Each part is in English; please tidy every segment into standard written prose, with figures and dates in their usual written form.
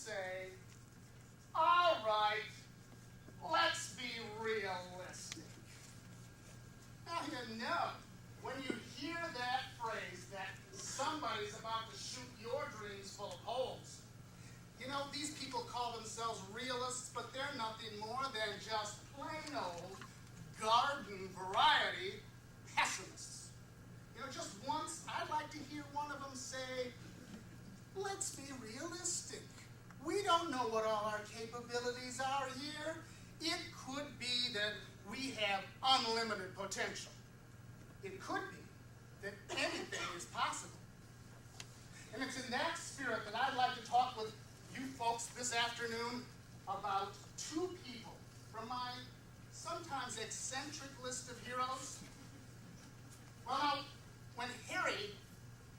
say, all right, let's be realistic. Now you know, when you hear that phrase that somebody's about to shoot your dreams full of holes, you know, these people call themselves realists, but they're nothing more than just plain old garden variety pessimists. You know, just once, I'd like to hear one of them say, let's be realistic. We don't know what all our capabilities are here. It could be that we have unlimited potential. It could be that anything is possible. And it's in that spirit that I'd like to talk with you folks this afternoon about two people from my sometimes eccentric list of heroes. Well, now, when Harry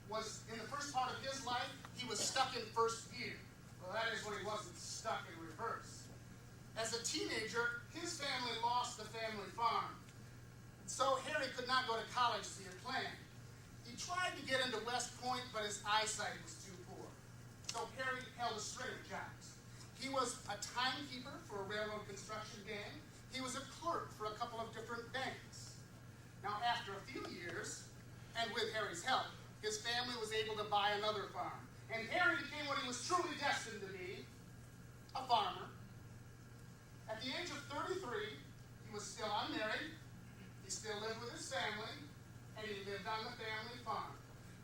was in the first part of his life, he was stuck in first gear. Well, that is when he wasn't stuck in reverse. As a teenager, his family lost the family farm. So Harry could not go to college as he had planned. He tried to get into West Point, but his eyesight was too poor. So Harry held a string of jobs. He was a timekeeper for a railroad construction gang. He was a clerk for a couple of different banks. Now, after a few years, and with Harry's help, his family was able to buy another farm. And Harry became what he was truly destined to be, a farmer. At the age of 33, he was still unmarried, he still lived with his family, and he lived on the family farm.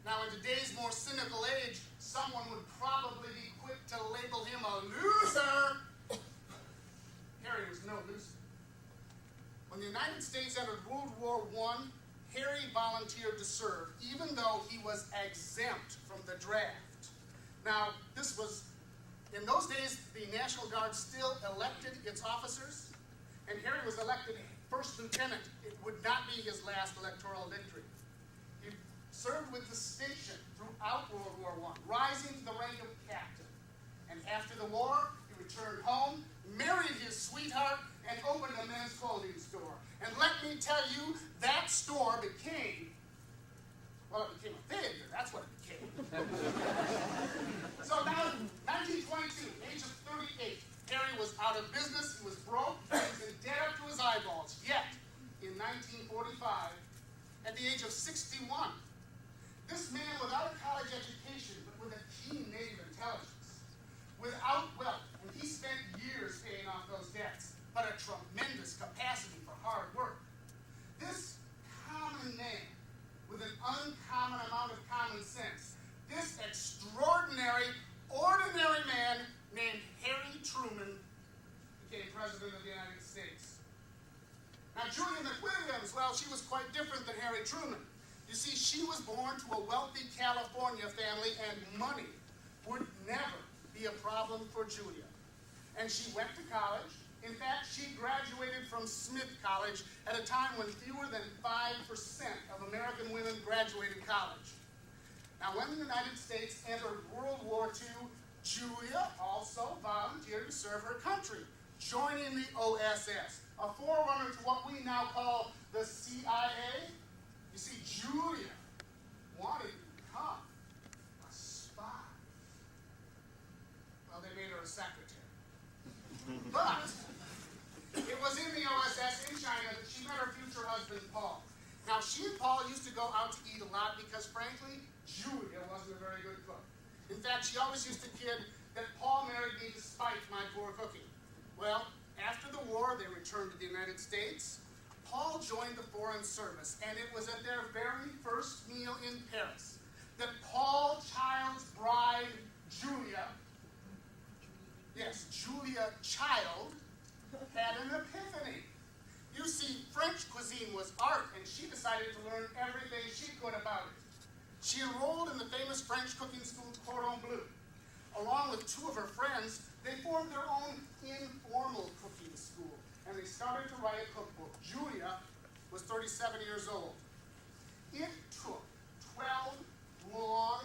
Now, in today's more cynical age, someone would probably be quick to label him a loser. Harry was no loser. When the United States entered World War I, Harry volunteered to serve, even though he was exempt from the draft. Now, this was, in those days, the National Guard still elected its officers, and Harry was elected first lieutenant. It would not be his last electoral victory. He served with distinction throughout World War I, rising to the rank of captain. And after the war, he returned home, married his sweetheart, and opened a men's clothing store. And let me tell you, that store became, well, it became a failure. That's what it became. So now, 1922, age of 38, Harry was out of business, he was broke, he was in debt up to his eyeballs. Yet, in 1945, at the age of 61, this man without a college education, but with a keen native intelligence, without wealth, and he spent years paying off those debts, but a tremendous capacity for hard work. This common man, with an uncommon amount of common sense, this extraordinary, ordinary man named Harry Truman became President of the United States. Now, Julia McWilliams, well, she was quite different than Harry Truman. You see, she was born to a wealthy California family, and money would never be a problem for Julia. And she went to college. In fact, she graduated from Smith College at a time when fewer than 5% of American women graduated college. Now, when the United States entered World War II, Julia also volunteered to serve her country, joining the OSS, a forerunner to what we now call the CIA. You see, Julia wanted to become a spy. Well, they made her a secretary. But it was in the OSS in China that she met her future husband, Paul. Now, she and Paul used to go out to eat a lot because, frankly, Julia wasn't a very good cook. In fact, she always used to kid that Paul married me despite my poor cooking. Well, after the war, they returned to the United States. Paul joined the Foreign Service, and it was at their very first meal in Paris that Paul Child's bride, Julia, yes, Julia Child, had an epiphany. You see, French cuisine was art, and she decided to learn everything she could about it. She enrolled in the famous French cooking school Cordon Bleu. Along with two of her friends, they formed their own informal cooking school, and they started to write a cookbook. Julia was 37 years old. It took 12 long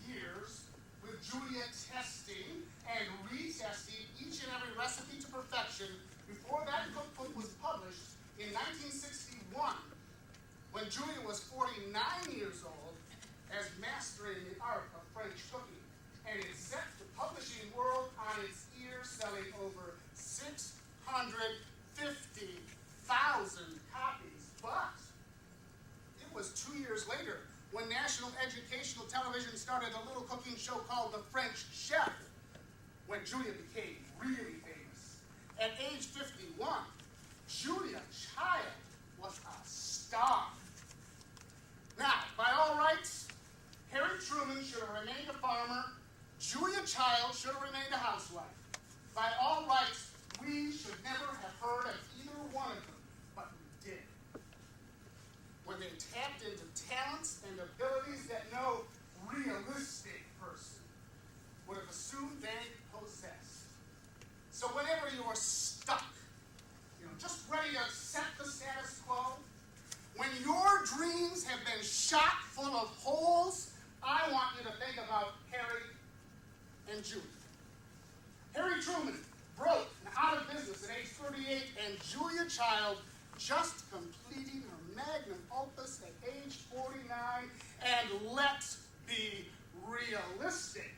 years with Julia testing and retesting each and every recipe to perfection before that cookbook was published in 1961, when Julia was 49 years old, as mastering the art of French cooking. And it set the publishing world on show called The French Chef when Julia became really famous. At age 51, Julia Child was a star. Now, by all rights, Harry Truman should have remained a farmer. Julia Child should have remained a housewife. By all rights, we should never have heard of either one of them, but we did. When they tapped into talents and abilities that no realistic person would have assumed they possessed. So whenever you are stuck, just ready to accept the status quo, when your dreams have been shot full of holes, I want you to think about Harry and Julia. Harry Truman broke and out of business at age 38, and Julia Child just completing her magnum opus at age 49. And let's be realistic.